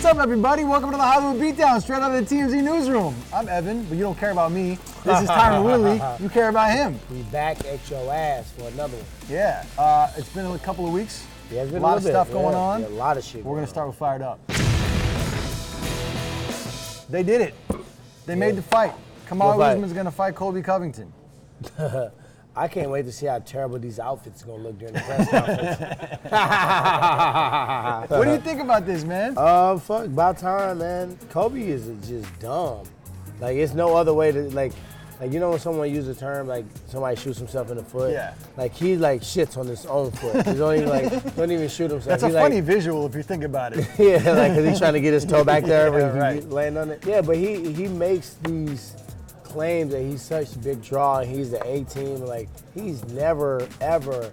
What's up, everybody? Welcome to the Hollywood Beatdown, straight out of the TMZ newsroom. I'm Evan, but you don't care about me. This is Tyron Woodley. You care about him. We back at your ass for another one. Yeah, it's been a couple of weeks. Yeah, it's been a lot of stuff going on. Yeah, a lot of shit. We're gonna start with Fired Up. They did it. They made the fight. Kamaru Usman's gonna fight Colby Covington. I can't wait to see how terrible these outfits are gonna look during the press conference. What do you think about this, man? Fuck, about time, man. Kobe is just dumb. Like, it's no other way to, like you know when someone uses a term, like somebody shoots himself in the foot? Yeah. Like, he, like, shits on his own foot. He don't even shoot himself. That's a funny visual if you think about it. Yeah, like, because he's trying to get his toe back there yeah, when right. he land on it. Yeah, but he makes these claims that he's such a big draw and he's the A-team. Like, he's never, ever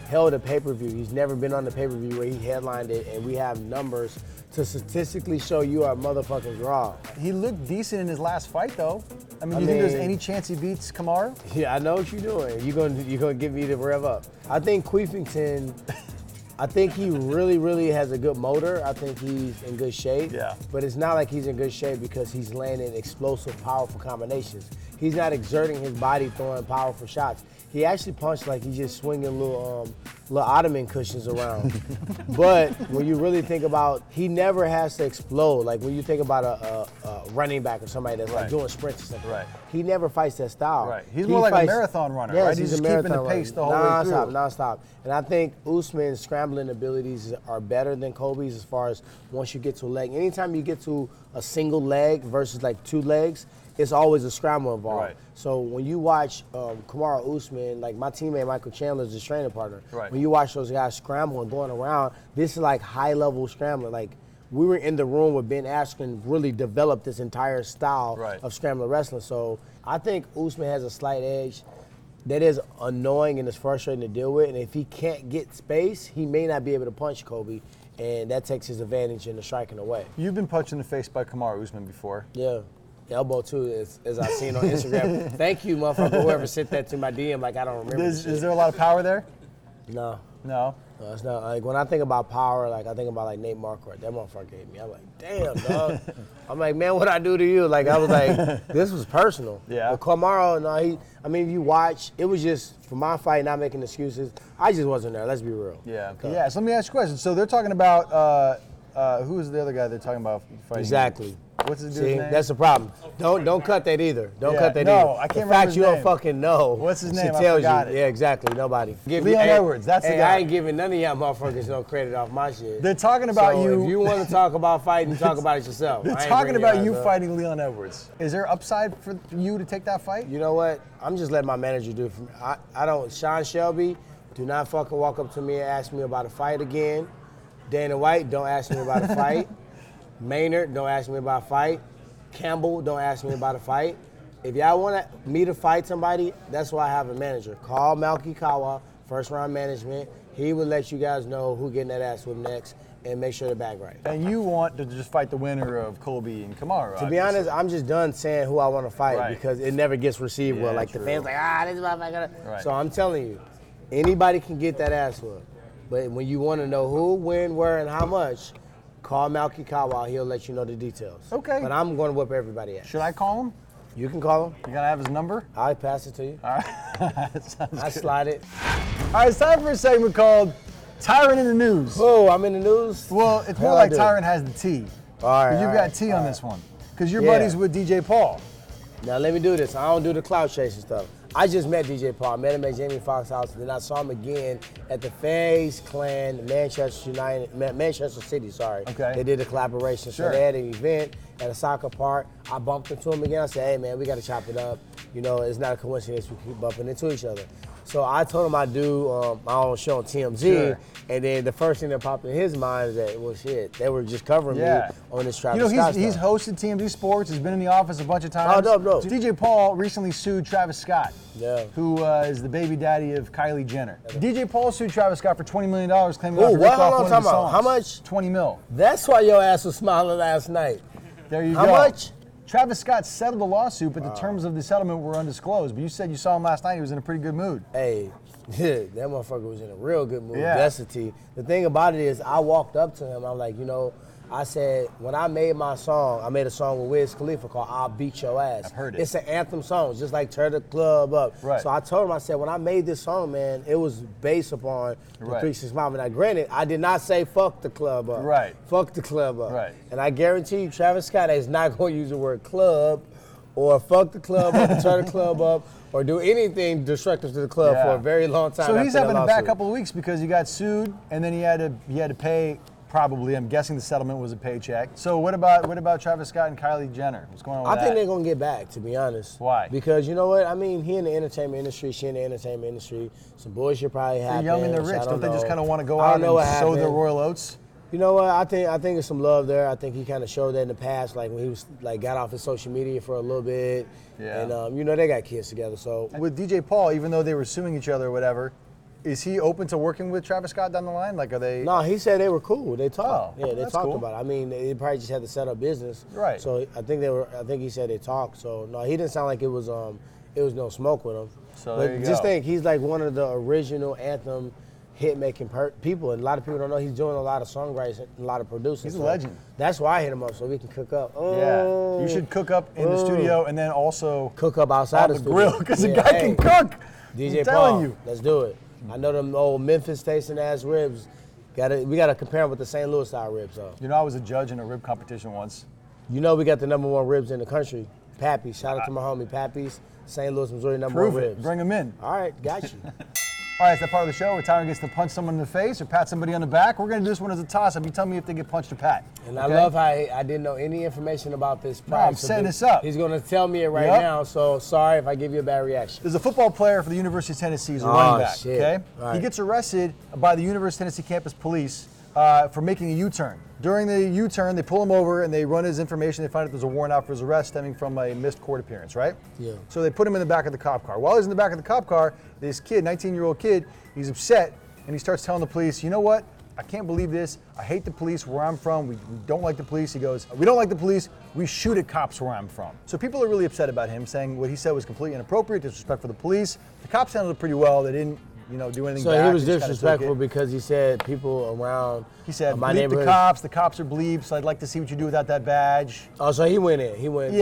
held a pay-per-view. He's never been on the pay-per-view where he headlined it, and we have numbers to statistically show you are a motherfucking draw. He looked decent in his last fight, though. I mean, do you think there's any chance he beats Kamaru? Yeah, I know what you're doing. You're gonna get me to rev up. I think Covington, I think he really, really has a good motor. I think he's in good shape. Yeah. But it's not like he's in good shape because he's landing explosive, powerful combinations. He's not exerting his body, throwing powerful shots. He actually punched like he's just swinging little ottoman cushions around. But when you really think about, he never has to explode. Like when you think about a running back or somebody that's like doing sprints or something. Right. He never fights that style. Right. He's more like a marathon runner, right? He's just keeping the pace the whole way through. Non-stop. And I think Usman's scrambling abilities are better than Colby's as far as once you get to a leg. Anytime you get to a single leg versus like two legs, it's always a scramble involved. Right. So when you watch Kamaru Usman, like my teammate Michael Chandler is his training partner. Right. When you watch those guys scramble and going around, this is like high-level scrambling. Like we were in the room with Ben Askren, really developed this entire style of scrambling wrestling. So I think Usman has a slight edge that is annoying and is frustrating to deal with. And if he can't get space, he may not be able to punch Kobe, and that takes his advantage in the striking away. You've been punched in the face by Kamaru Usman before. Yeah. Elbow too, as I've seen on Instagram. Thank you, motherfucker, whoever sent that to my DM like I don't remember. Is there a lot of power there? No. No? No, it's not. Like when I think about power, like I think about like Nate Marquardt. That motherfucker hit me. I'm like, damn, dog. I'm like, man, what'd I do to you? Like I was like, this was personal. Yeah. But Kamaru, no, I mean, if you watch, it was just for my fight, not making excuses. I just wasn't there. Let's be real. Yeah. Okay. Yeah. So let me ask you a question. So they're talking about who is the other guy they're talking about fighting? Exactly. What's his dude's name? That's the problem. Don't cut that either. Don't cut that either. No, I can't remember his you name. don't fucking know. What's his name? She I tells forgot you. it. Yeah, exactly. Nobody. Leon Edwards. That's the guy. I ain't giving none of y'all motherfuckers no credit off my shit. They're talking about you. If you want to talk about fighting, talk about it yourself. They're talking about you fighting Leon Edwards. Is there upside for you to take that fight? You know what? I'm just letting my manager do it for me. I don't. Sean Shelby, do not fucking walk up to me and ask me about a fight again. Dana White, don't ask me about a fight. Maynard, don't ask me about a fight. Campbell, don't ask me about a fight. If y'all want me to fight somebody, that's why I have a manager. Call Malky Kawa, first round management. He will let you guys know who getting that ass with next and make sure the bag right. And you want to just fight the winner of Colby and Kamaru. To be honest, I'm just done saying who I want to fight because it never gets received well. Like the fans like, this is motherfucker. Right. So I'm telling you, anybody can get that ass whooped. But when you want to know who, when, where, and how much, call Malky Kawa. He'll let you know the details. Okay. But I'm going to whip everybody ass. Should I call him? You can call him. You got to have his number? I'll pass it to you. All right. I slide it. All right, it's time for a segment called Tyron in the News. Oh, I'm in the news? Well, it's more like Tyron has the T. All right. You've got T on this one. Because you're buddies with DJ Paul. Now, let me do this. I don't do the cloud chasing stuff. I just met DJ Paul. I met him at Jamie Foxx's house, and then I saw him again at the FaZe Clan Manchester City, sorry. Okay. They did a collaboration. Sure. So they had an event at a soccer park. I bumped into him again. I said, hey, man, we got to chop it up. You know, it's not a coincidence we keep bumping into each other. So I told him I'd do my own show on TMZ, and then the first thing that popped in his mind is that, well, shit, they were just covering me on this Travis Scott he's hosted TMZ Sports, he's been in the office a bunch of times. Oh, no. DJ Paul recently sued Travis Scott, who is the baby daddy of Kylie Jenner. DJ Paul sued Travis Scott for $20 million, claiming what? ripped off one of his About? songs. How much? 20 mil. That's why your ass was smiling last night. There you go. How much? Travis Scott settled the lawsuit, but the terms of the settlement were undisclosed. But you said you saw him last night. He was in a pretty good mood. Hey, that motherfucker was in a real good mood. That's the T. The thing about it is I walked up to him. I'm like, you know, I said, when I made my song, I made a song with Wiz Khalifa called I'll Beat Your Ass. I've heard it. It's an anthem song, just like Turn the Club Up. Right. So I told him, I said, when I made this song, man, it was based upon the 365. Now, granted, I did not say fuck the club up. Right. Fuck the club up. Right. And I guarantee you, Travis Scott is not going to use the word club or fuck the club up, turn the club up, or do anything destructive to the club for a very long time. So he's having a bad couple of weeks because he got sued, and then he had to pay. Probably, I'm guessing the settlement was a paycheck. So what about Travis Scott and Kylie Jenner? What's going on with that? I think they're gonna get back, to be honest. Why? Because you know what? I mean, he in the entertainment industry, she in the entertainment industry. Some bullshit probably happened. They're young and they're rich. Don't they just kind of want to go out and sow their royal oats? You know what? I think there's some love there. I think he kind of showed that in the past, like when he was like got off his social media for a little bit. Yeah. And you know they got kids together. So with DJ Paul, even though they were suing each other or whatever, is he open to working with Travis Scott down the line? Like, are they? No, he said they were cool. They talked. Oh, yeah, they talked cool. about it. I mean, they probably just had to set up business. Right. So I think he said they talked. So no, he didn't sound like it was no smoke with him. So but there you just go. think, he's like one of the original anthem hit-making people, and a lot of people don't know he's doing a lot of songwriting, and a lot of producing. He's a legend. That's why I hit him up, so we can cook up. Yeah, you should cook up in the studio and then also cook up outside on the the grill because the guy can cook. DJ I'm Paul, telling you. let's do it. I know them old Memphis tasting ass ribs. We gotta compare them with the St. Louis style ribs, though. You know, I was a judge in a rib competition once. You know, we got the #1 ribs in the country. Pappy's. Shout out to my homie Pappy's. St. Louis, Missouri, #1 Prove ribs. it. Bring them in. All right, got you. All right, it's that part of the show where Tyron gets to punch someone in the face or pat somebody on the back. We're going to do this one as a toss-up. You tell me if they get punched or pat. And okay? I love how I didn't know any information about this prize. No, I'm setting this up. He's going to tell me it right now, so sorry if I give you a bad reaction. There's a football player for the University of Tennessee. He's a running back, shit. okay? Right. He gets arrested by the University of Tennessee campus police for making a U-turn. During the U-turn, they pull him over and they run his information. They find out there's a warrant out for his arrest stemming from a missed court appearance, right? Yeah. So they put him in the back of the cop car. While he's in the back of the cop car, this kid, 19-year-old kid, he's upset and he starts telling the police, you know what? I can't believe this. I hate the police where I'm from. We don't like the police. He goes, we don't like the police. We shoot at cops where I'm from. So people are really upset about him, saying what he said was completely inappropriate, disrespect for the police. The cops handled it pretty well. They didn't, do anything bad. So he was They just kinda took disrespectful it. because he said people around He said, my bleep neighborhood. the cops are bleeps. I'd like to see what you do without that badge. Oh, so he went in. He went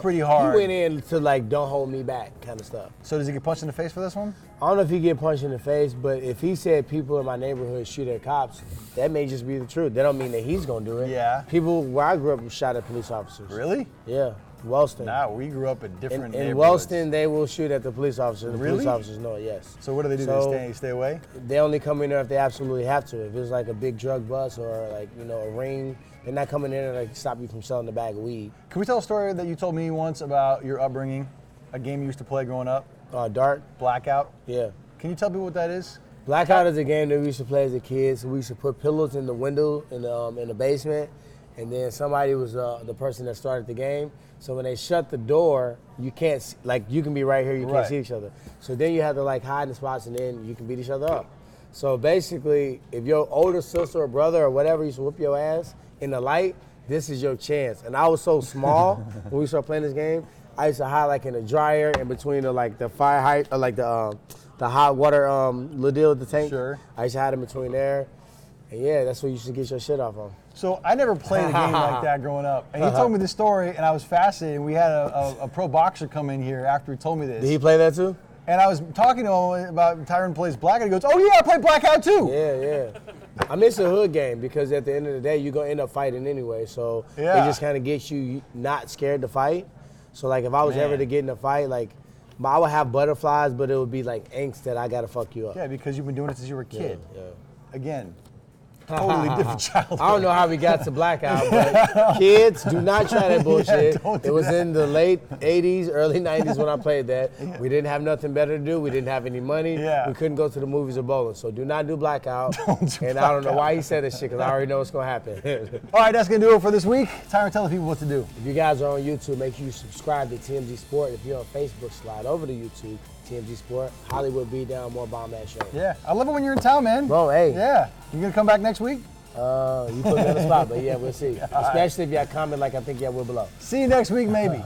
pretty hard. He went in to like, don't hold me back kind of stuff. So does he get punched in the face for this one? I don't know if he get punched in the face, but if he said people in my neighborhood shoot at cops, that may just be the truth. That don't mean that he's gonna do it. Yeah. People where I grew up shot at police officers. Really? Yeah. Wellston. Nah, we grew up in different neighborhoods. In Wellston, they will shoot at the police officers. The police officers know it, yes. So what do they do? So, They stay away? They only come in there if they absolutely have to. If it's like a big drug bust or like, a ring, they're not coming in there to stop you from selling a bag of weed. Can we tell a story that you told me once about your upbringing, a game you used to play growing up? Dart? Blackout? Yeah. Can you tell people what that is? Blackout is a game that we used to play as a kid. So we used to put pillows in the window in the basement, and then somebody was the person that started the game. So when they shut the door, you can't you can be right here, you can't see each other. So then you have to hide in spots, and then you can beat each other up. So basically, if your older sister or brother or whatever used to whoop your ass in the light, this is your chance. And I was so small when we started playing this game, I used to hide in a dryer in between the fire height or the hot water little deal at the tank. Sure. I used to hide in between there. And yeah, that's where you should get your shit off on. So I never played a game like that growing up. And he told me this story, and I was fascinated. We had a pro boxer come in here after he told me this. Did he play that too? And I was talking to him about Tyron plays Blackout. He goes, oh yeah, I play Blackout too. Yeah. I miss a hood game because at the end of the day, you're going to end up fighting anyway. So it just kind of gets you not scared to fight. So if I was ever to get in a fight, I would have butterflies, but it would be angst that I got to fuck you up. Yeah, because you've been doing it since you were a kid. Yeah. Again, totally different childhood. I don't know how we got to Blackout, but kids, do not try that bullshit. It was in the late 80s, early 90s when I played that. Yeah. We didn't have nothing better to do. We didn't have any money. Yeah. We couldn't go to the movies or bowling. So do not do Blackout. I don't know why he said this shit, because I already know what's going to happen. All right, that's going to do it for this week. Tyron, tell the people what to do. If you guys are on YouTube, make sure you subscribe to TMZ Sport. If you're on Facebook, slide over to YouTube. TMZ Sport, Hollywood Beatdown, more bomb ass show. Yeah, I love it when you're in town, man. Bro, hey. Yeah, you gonna come back next week? You put me on the spot, but yeah, we'll see. Especially if y'all comment I think y'all will below. See you next week, maybe.